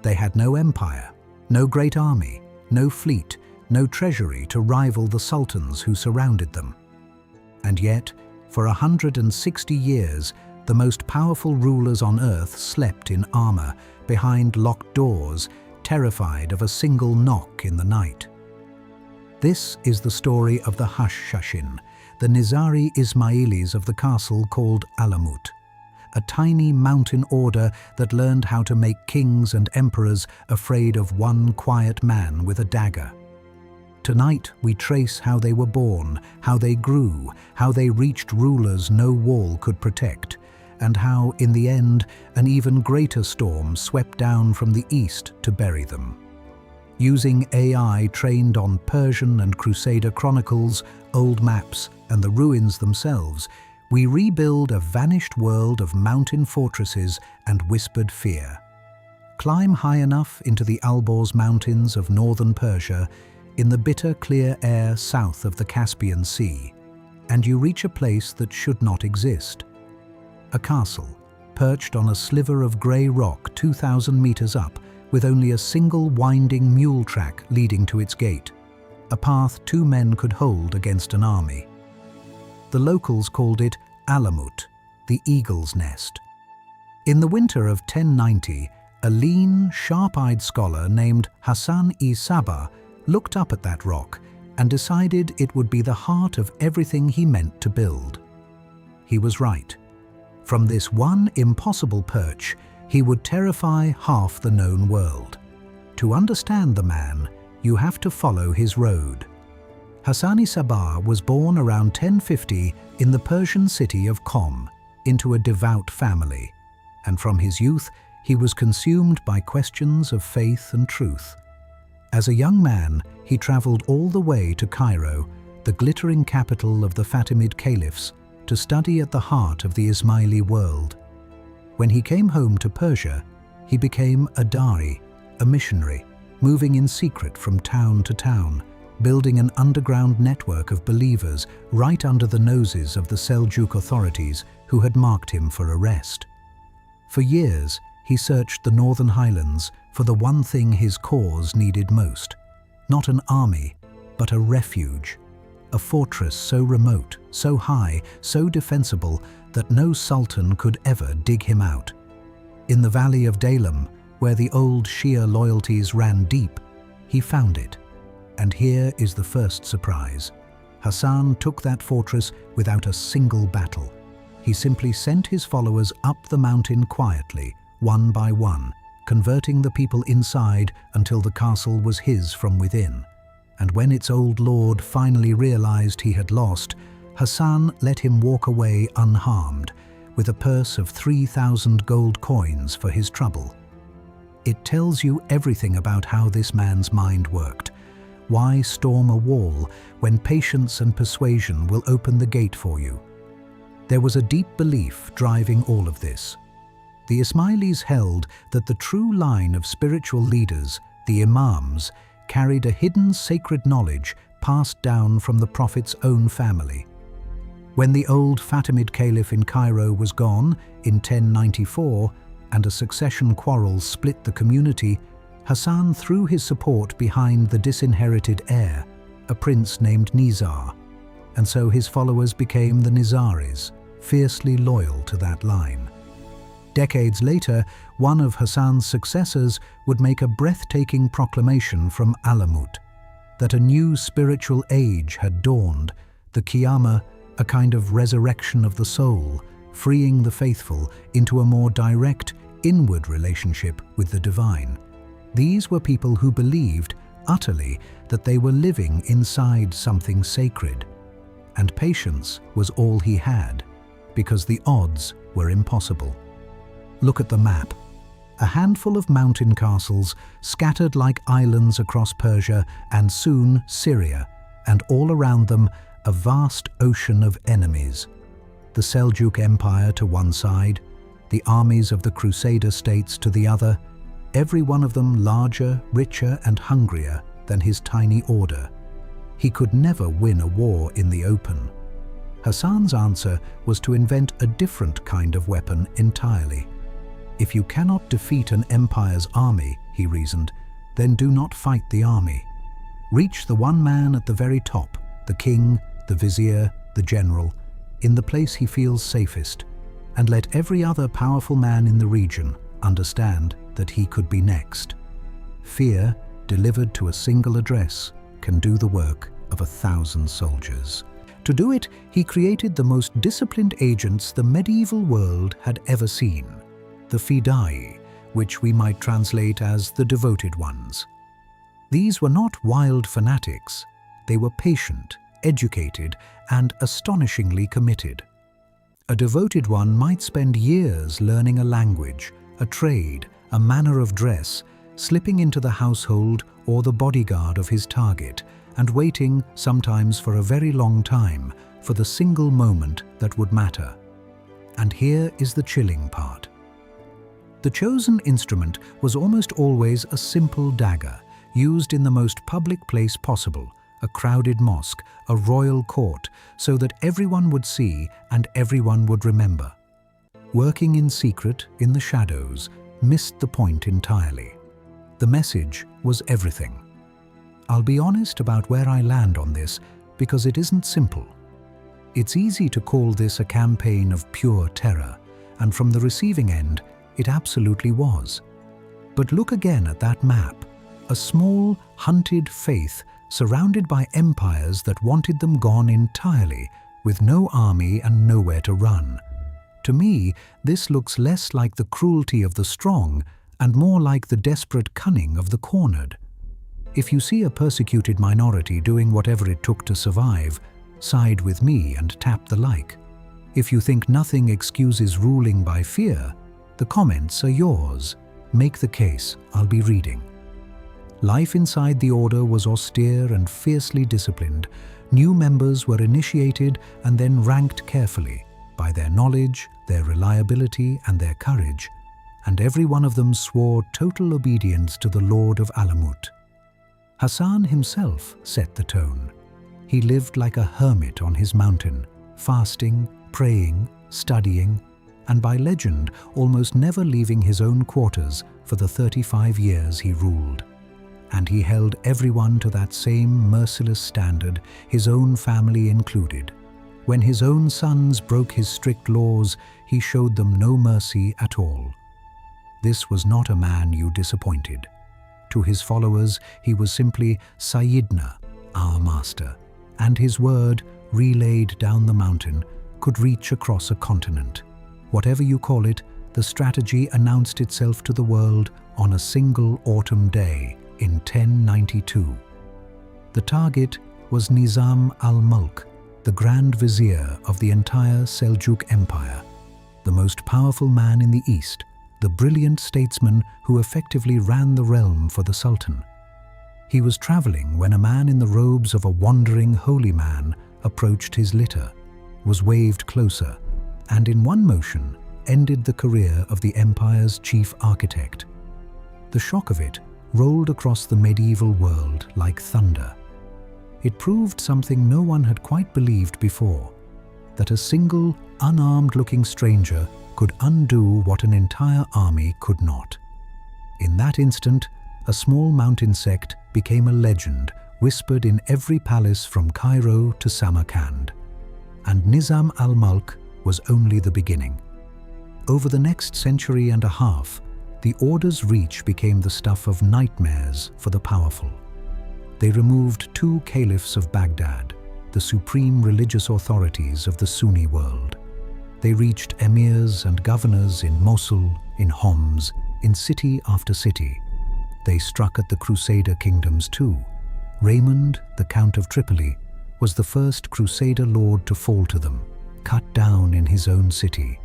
They had no empire, no great army, no fleet, no treasury to rival the sultans who surrounded them. And yet, for 160 years, the most powerful rulers on earth slept in armor, behind locked doors, terrified of a single knock in the night. This is the story of the Hashshashin, the Nizari Ismailis of the castle called Alamut, a tiny mountain order that learned how to make kings and emperors afraid of one quiet man with a dagger. Tonight we trace how they were born, how they grew, how they reached rulers no wall could protect, and how, in the end, an even greater storm swept down from the east to bury them. Using AI trained on Persian and Crusader chronicles, old maps, and the ruins themselves, we rebuild a vanished world of mountain fortresses and whispered fear. Climb high enough into the Alborz mountains of northern Persia, in the bitter, clear air south of the Caspian Sea, and you reach a place that should not exist. A castle, perched on a sliver of grey rock 2,000 meters up, with only a single winding mule track leading to its gate, a path 2 men could hold against an army. The locals called it Alamut, the eagle's nest. In the winter of 1090, a lean, sharp-eyed scholar named Hassan-i Sabbah looked up at that rock and decided it would be the heart of everything he meant to build. He was right. From this one impossible perch, he would terrify half the known world. To understand the man, you have to follow his road. Hassan-i Sabbah was born around 1050 in the Persian city of Qom, into a devout family, and from his youth he was consumed by questions of faith and truth. As a young man, he traveled all the way to Cairo, the glittering capital of the Fatimid Caliphs, to study at the heart of the Ismaili world. When he came home to Persia, he became a dari, a missionary, moving in secret from town to town, building an underground network of believers right under the noses of the Seljuk authorities who had marked him for arrest. For years, he searched the northern highlands for the one thing his cause needed most. Not an army, but a refuge. A fortress so remote, so high, so defensible that no sultan could ever dig him out. In the valley of Dalam, where the old Shia loyalties ran deep, he found it. And here is the first surprise. Hassan took that fortress without a single battle. He simply sent his followers up the mountain quietly, one by one, converting the people inside until the castle was his from within. And when its old lord finally realized he had lost, Hassan let him walk away unharmed, with a purse of 3,000 gold coins for his trouble. It tells you everything about how this man's mind worked. Why storm a wall when patience and persuasion will open the gate for you? There was a deep belief driving all of this. The Ismailis held that the true line of spiritual leaders, the imams, carried a hidden sacred knowledge passed down from the Prophet's own family. When the old Fatimid Caliph in Cairo was gone in 1094 and a succession quarrel split the community, Hassan threw his support behind the disinherited heir, a prince named Nizar, and so his followers became the Nizaris, fiercely loyal to that line. Decades later, one of Hassan's successors would make a breathtaking proclamation from Alamut, that a new spiritual age had dawned, the Qiyamah, a kind of resurrection of the soul, freeing the faithful into a more direct, inward relationship with the divine. These were people who believed, utterly, that they were living inside something sacred. And patience was all he had, because the odds were impossible. Look at the map. A handful of mountain castles scattered like islands across Persia and soon Syria, and all around them a vast ocean of enemies. The Seljuk Empire to one side, the armies of the Crusader states to the other, every one of them larger, richer and hungrier than his tiny order. He could never win a war in the open. Hassan's answer was to invent a different kind of weapon entirely. If you cannot defeat an empire's army, he reasoned, then do not fight the army. Reach the one man at the very top, the king, the vizier, the general, in the place he feels safest, and let every other powerful man in the region understand that he could be next. Fear, delivered to a single address, can do the work of 1,000 soldiers. To do it, he created the most disciplined agents the medieval world had ever seen, the Fida'i, which we might translate as the devoted ones. These were not wild fanatics. They were patient, educated, and astonishingly committed. A devoted one might spend years learning a language, a trade, a manner of dress, slipping into the household or the bodyguard of his target, and waiting, sometimes for a very long time, for the single moment that would matter. And here is the chilling part. The chosen instrument was almost always a simple dagger, used in the most public place possible, a crowded mosque, a royal court, so that everyone would see and everyone would remember. Working in secret, in the shadows, missed the point entirely. The message was everything. I'll be honest about where I land on this, because it isn't simple. It's easy to call this a campaign of pure terror, and from the receiving end, it absolutely was. But look again at that map, a small, hunted faith surrounded by empires that wanted them gone entirely, with no army and nowhere to run. To me, this looks less like the cruelty of the strong and more like the desperate cunning of the cornered. If you see a persecuted minority doing whatever it took to survive, side with me and tap the like. If you think nothing excuses ruling by fear, the comments are yours. Make the case, I'll be reading. Life inside the order was austere and fiercely disciplined. New members were initiated and then ranked carefully by their knowledge, their reliability, and their courage, and every one of them swore total obedience to the Lord of Alamut. Hassan himself set the tone. He lived like a hermit on his mountain, fasting, praying, studying, and by legend almost never leaving his own quarters for the 35 years he ruled. And he held everyone to that same merciless standard, his own family included. When his own sons broke his strict laws, he showed them no mercy at all. This was not a man you disappointed. To his followers, he was simply Sayyidna, our master, and his word, relayed down the mountain, could reach across a continent. Whatever you call it, the strategy announced itself to the world on a single autumn day in 1092. The target was Nizam al-Mulk, the Grand Vizier of the entire Seljuk Empire, the most powerful man in the East, the brilliant statesman who effectively ran the realm for the Sultan. He was traveling when a man in the robes of a wandering holy man approached his litter, was waved closer, and in one motion ended the career of the empire's chief architect. The shock of it rolled across the medieval world like thunder. It proved something no one had quite believed before, that a single, unarmed-looking stranger could undo what an entire army could not. In that instant, a small mountain sect became a legend whispered in every palace from Cairo to Samarkand. And Nizam al-Mulk was only the beginning. Over the next century and a half, the order's reach became the stuff of nightmares for the powerful. They removed 2 Caliphs of Baghdad, the supreme religious authorities of the Sunni world. They reached emirs and governors in Mosul, in Homs, in city after city. They struck at the Crusader kingdoms too. Raymond, the Count of Tripoli, was the first Crusader lord to fall to them, cut down in his own city.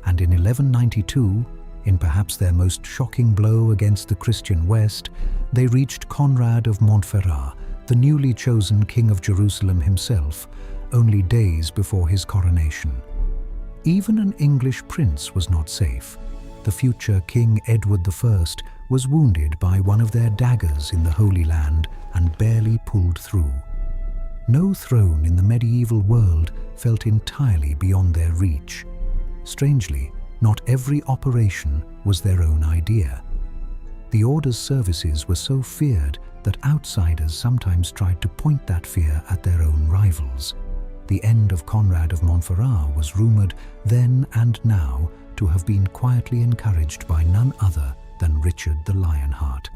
And in 1192, in perhaps their most shocking blow against the Christian West, they reached Conrad of Montferrat, the newly chosen King of Jerusalem himself, only days before his coronation. Even an English prince was not safe. The future King Edward I was wounded by one of their daggers in the Holy Land and barely pulled through. No throne in the medieval world felt entirely beyond their reach. Strangely, not every operation was their own idea. The order's services were so feared that outsiders sometimes tried to point that fear at their own rivals. The end of Conrad of Montferrat was rumoured then and now to have been quietly encouraged by none other than Richard the Lionheart.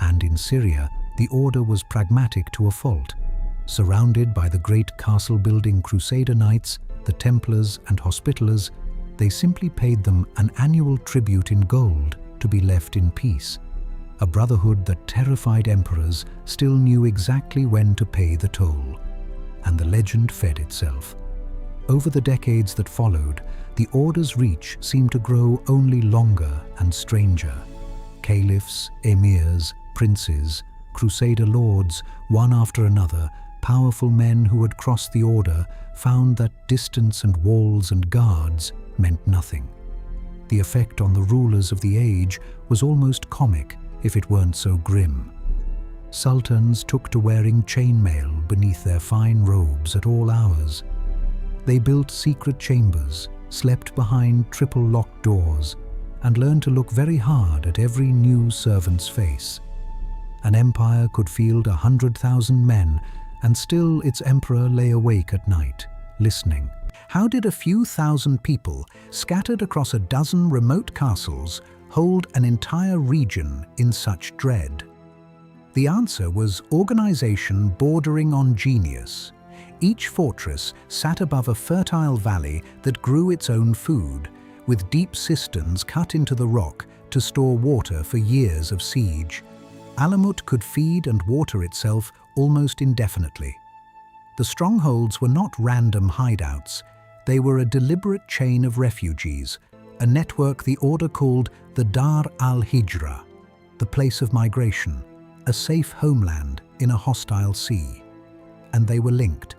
And in Syria, the order was pragmatic to a fault. Surrounded by the great castle-building Crusader knights, the Templars and Hospitallers, they simply paid them an annual tribute in gold to be left in peace. A brotherhood that terrified emperors still knew exactly when to pay the toll. And the legend fed itself. Over the decades that followed, the order's reach seemed to grow only longer and stranger. Caliphs, emirs, princes, Crusader lords, one after another, powerful men who had crossed the order, found that distance and walls and guards meant nothing. The effect on the rulers of the age was almost comic, if it weren't so grim. Sultans took to wearing chainmail beneath their fine robes at all hours. They built secret chambers, slept behind triple-locked doors, and learned to look very hard at every new servant's face. An empire could field 100,000 men, and still its emperor lay awake at night, listening. How did a few thousand people, scattered across a dozen remote castles, hold an entire region in such dread? The answer was organization bordering on genius. Each fortress sat above a fertile valley that grew its own food, with deep cisterns cut into the rock to store water for years of siege. Alamut could feed and water itself almost indefinitely. The strongholds were not random hideouts. They were a deliberate chain of refugees, a network the order called the Dar al-Hijra, the place of migration, a safe homeland in a hostile sea. And they were linked.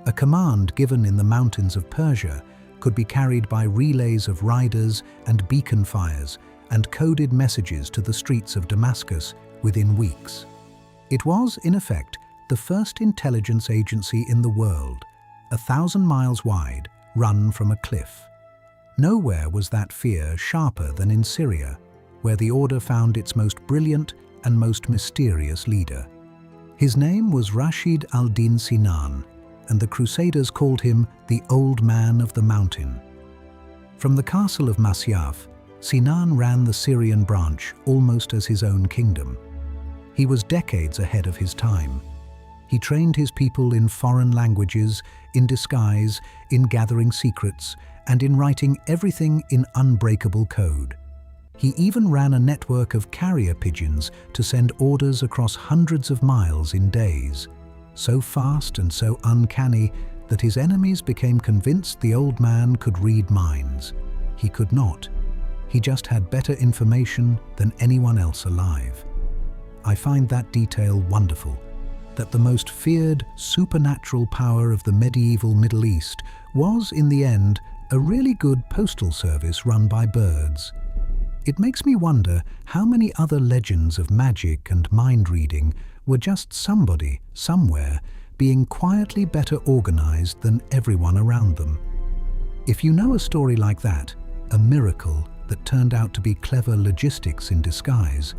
A command given in the mountains of Persia could be carried by relays of riders and beacon fires and coded messages to the streets of Damascus within weeks. It was, in effect, the first intelligence agency in the world, 1,000 miles wide, run from a cliff. Nowhere was that fear sharper than in Syria, where the order found its most brilliant and most mysterious leader. His name was Rashid al-Din Sinan, and the Crusaders called him the Old Man of the Mountain. From the castle of Masyaf, Sinan ran the Syrian branch almost as his own kingdom. He was decades ahead of his time. He trained his people in foreign languages, in disguise, in gathering secrets, and in writing everything in unbreakable code. He even ran a network of carrier pigeons to send orders across hundreds of miles in days, so fast and so uncanny that his enemies became convinced the old man could read minds. He could not. He just had better information than anyone else alive. I find that detail wonderful, that the most feared supernatural power of the medieval Middle East was, in the end, a really good postal service run by birds. It makes me wonder how many other legends of magic and mind-reading were just somebody, somewhere, being quietly better organized than everyone around them. If you know a story like that, a miracle that turned out to be clever logistics in disguise,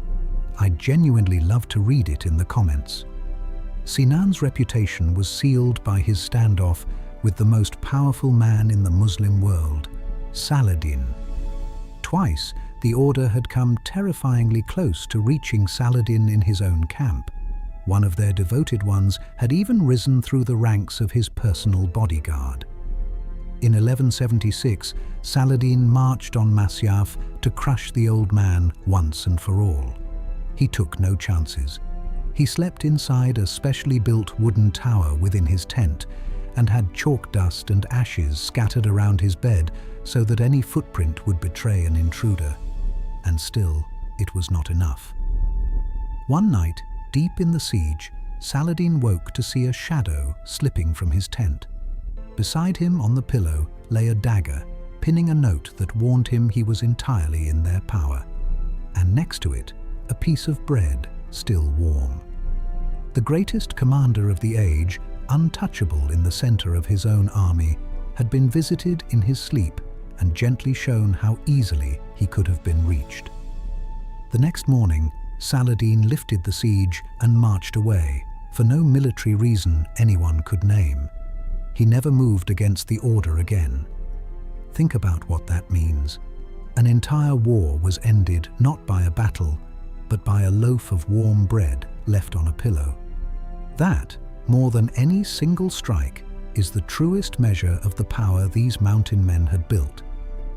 I'd genuinely love to read it in the comments. Sinan's reputation was sealed by his standoff with the most powerful man in the Muslim world, Saladin. Twice, the order had come terrifyingly close to reaching Saladin in his own camp. One of their devoted ones had even risen through the ranks of his personal bodyguard. In 1176, Saladin marched on Masyaf to crush the old man once and for all. He took no chances. He slept inside a specially built wooden tower within his tent and had chalk dust and ashes scattered around his bed so that any footprint would betray an intruder. And still, it was not enough. One night, deep in the siege, Saladin woke to see a shadow slipping from his tent. Beside him on the pillow lay a dagger, pinning a note that warned him he was entirely in their power. And next to it, a piece of bread, still warm. The greatest commander of the age, untouchable in the center of his own army, had been visited in his sleep and gently shown how easily he could have been reached. The next morning, Saladin lifted the siege and marched away, for no military reason anyone could name. He never moved against the order again. Think about what that means. An entire war was ended not by a battle, but by a loaf of warm bread left on a pillow. That, more than any single strike, is the truest measure of the power these mountain men had built.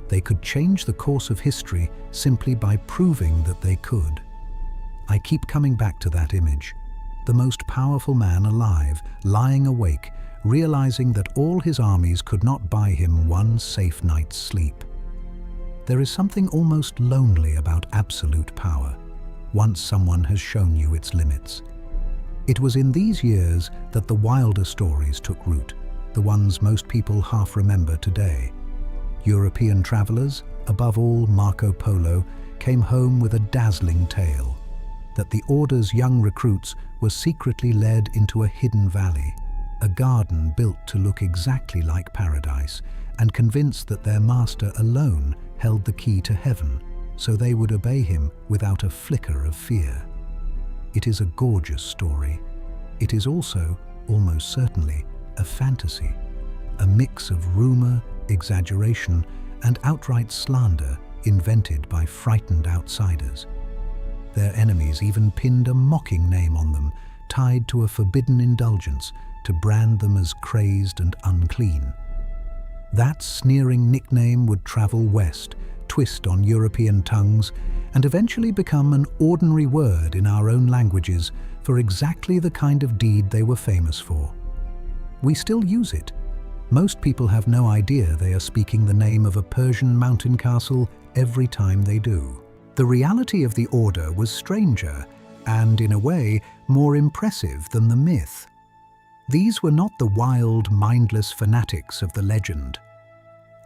They could change the course of history simply by proving that they could. I keep coming back to that image. The most powerful man alive, lying awake, realizing that all his armies could not buy him one safe night's sleep. There is something almost lonely about absolute power, once someone has shown you its limits. It was in these years that the wilder stories took root, the ones most people half remember today. European travelers, above all Marco Polo, came home with a dazzling tale that the Order's young recruits were secretly led into a hidden valley, a garden built to look exactly like paradise, and convinced that their master alone held the key to heaven, so they would obey him without a flicker of fear. It is a gorgeous story. It is also, almost certainly, a fantasy, a mix of rumor, exaggeration, and outright slander invented by frightened outsiders. Their enemies even pinned a mocking name on them, tied to a forbidden indulgence, to brand them as crazed and unclean. That sneering nickname would travel west, twist on European tongues, and eventually become an ordinary word in our own languages for exactly the kind of deed they were famous for. We still use it. Most people have no idea they are speaking the name of a Persian mountain castle every time they do. The reality of the Order was stranger and, in a way, more impressive than the myth. These were not the wild, mindless fanatics of the legend.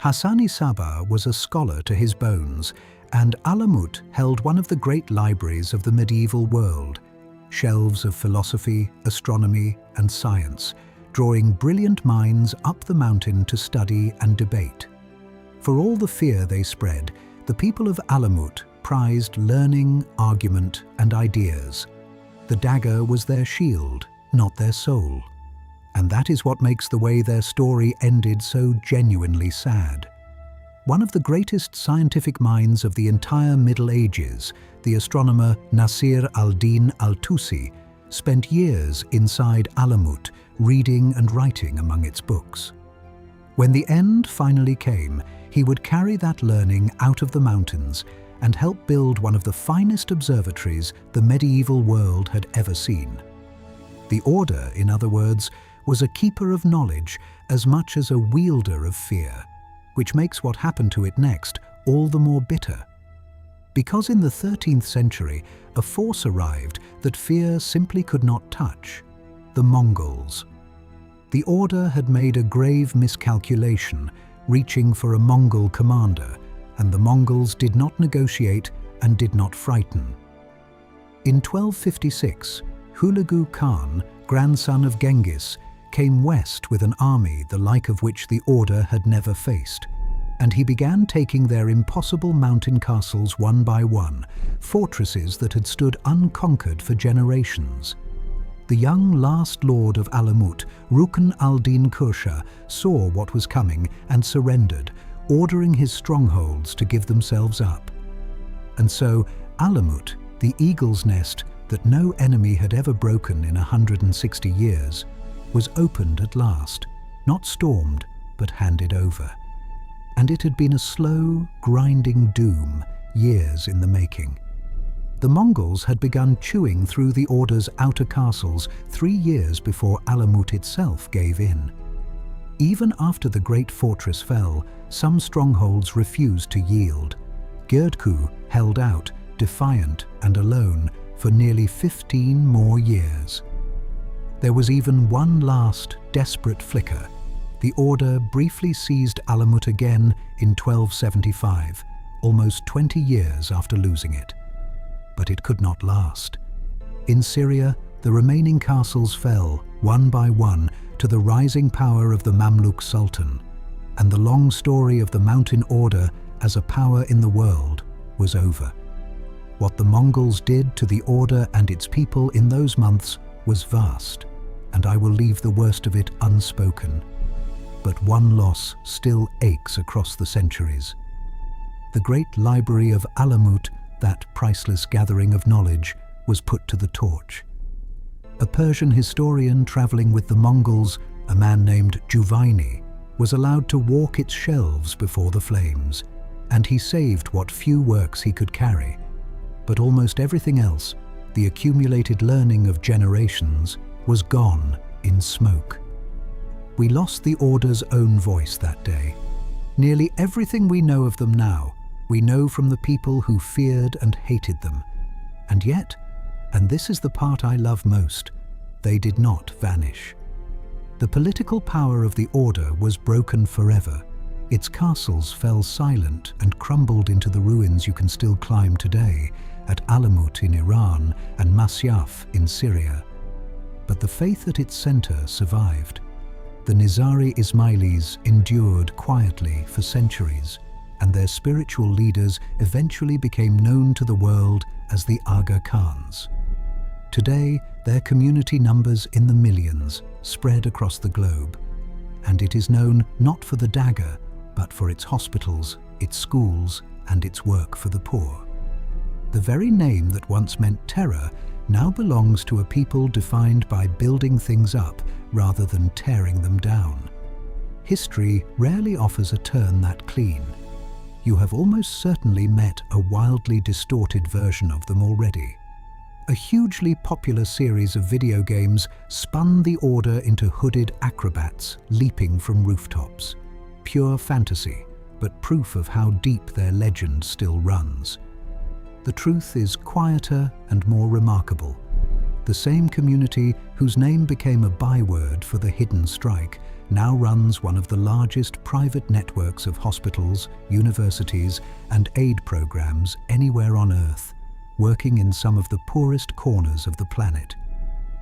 Hassan-i Sabbah was a scholar to his bones, and Alamut held one of the great libraries of the medieval world, shelves of philosophy, astronomy, and science, drawing brilliant minds up the mountain to study and debate. For all the fear they spread, the people of Alamut prized learning, argument, and ideas. The dagger was their shield, not their soul. And that is what makes the way their story ended so genuinely sad. One of the greatest scientific minds of the entire Middle Ages, the astronomer Nasir al-Din al-Tusi, spent years inside Alamut, reading and writing among its books. When the end finally came, he would carry that learning out of the mountains and help build one of the finest observatories the medieval world had ever seen. The Order, in other words, was a keeper of knowledge as much as a wielder of fear, which makes what happened to it next all the more bitter. Because in the 13th century, a force arrived that fear simply could not touch: the Mongols. The Order had made a grave miscalculation, reaching for a Mongol commander, and the Mongols did not negotiate and did not frighten. In 1256, Hulegu Khan, grandson of Genghis, came west with an army the like of which the Order had never faced, and he began taking their impossible mountain castles one by one, fortresses that had stood unconquered for generations. The young last lord of Alamut, Rukn al-Din Kursha, saw what was coming and surrendered, ordering his strongholds to give themselves up. And so Alamut, the eagle's nest that no enemy had ever broken in 160 years, was opened at last, not stormed, but handed over. And it had been a slow, grinding doom, years in the making. The Mongols had begun chewing through the Order's outer castles 3 years before Alamut itself gave in. Even after the great fortress fell, some strongholds refused to yield. Girdku held out, defiant and alone, for nearly 15 more years. There was even one last, desperate flicker. The Order briefly seized Alamut again in 1275, almost 20 years after losing it. But it could not last. In Syria, the remaining castles fell, one by one, to the rising power of the Mamluk Sultan, and the long story of the Mountain Order as a power in the world was over. What the Mongols did to the order and its people in those months was vast, and I will leave the worst of it unspoken. But one loss still aches across the centuries. The great library of Alamut, that priceless gathering of knowledge, was put to the torch. A Persian historian traveling with the Mongols, a man named Juvaini, was allowed to walk its shelves before the flames, and he saved what few works he could carry. But almost everything else, the accumulated learning of generations, was gone in smoke. We lost the Order's own voice that day. Nearly everything we know of them now, we know from the people who feared and hated them. And yet, and this is the part I love most, they did not vanish. The political power of the Order was broken forever. Its castles fell silent and crumbled into the ruins you can still climb today, at Alamut in Iran and Masyaf in Syria. But the faith at its center survived. The Nizari Ismailis endured quietly for centuries, and their spiritual leaders eventually became known to the world as the Aga Khans. Today, their community numbers in the millions, spread across the globe, and it is known not for the dagger, but for its hospitals, its schools, and its work for the poor. The very name that once meant terror now belongs to a people defined by building things up rather than tearing them down. History rarely offers a turn that clean. You have almost certainly met a wildly distorted version of them already. A hugely popular series of video games spun the Order into hooded acrobats leaping from rooftops. Pure fantasy, but proof of how deep their legend still runs. The truth is quieter and more remarkable. The same community whose name became a byword for the hidden strike now runs one of the largest private networks of hospitals, universities, and aid programs anywhere on Earth, working in some of the poorest corners of the planet.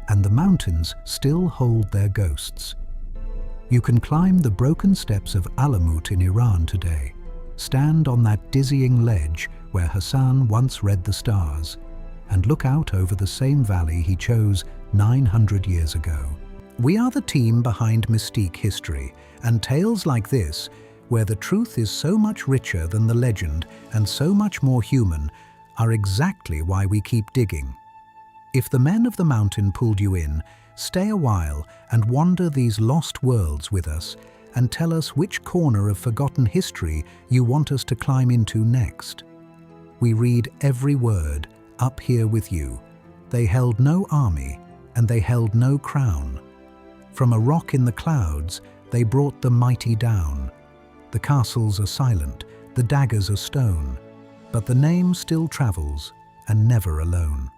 And the mountains still hold their ghosts. You can climb the broken steps of Alamut in Iran today, stand on that dizzying ledge where Hassan once read the stars, and look out over the same valley he chose 900 years ago. We are the team behind Mystique History, and tales like this, where the truth is so much richer than the legend and so much more human, are exactly why we keep digging. If the men of the mountain pulled you in, stay a while and wander these lost worlds with us, and tell us which corner of forgotten history you want us to climb into next. We read every word, up here with you. They held no army, and they held no crown. From a rock in the clouds, they brought the mighty down. The castles are silent, the daggers are stone, but the name still travels, and never alone.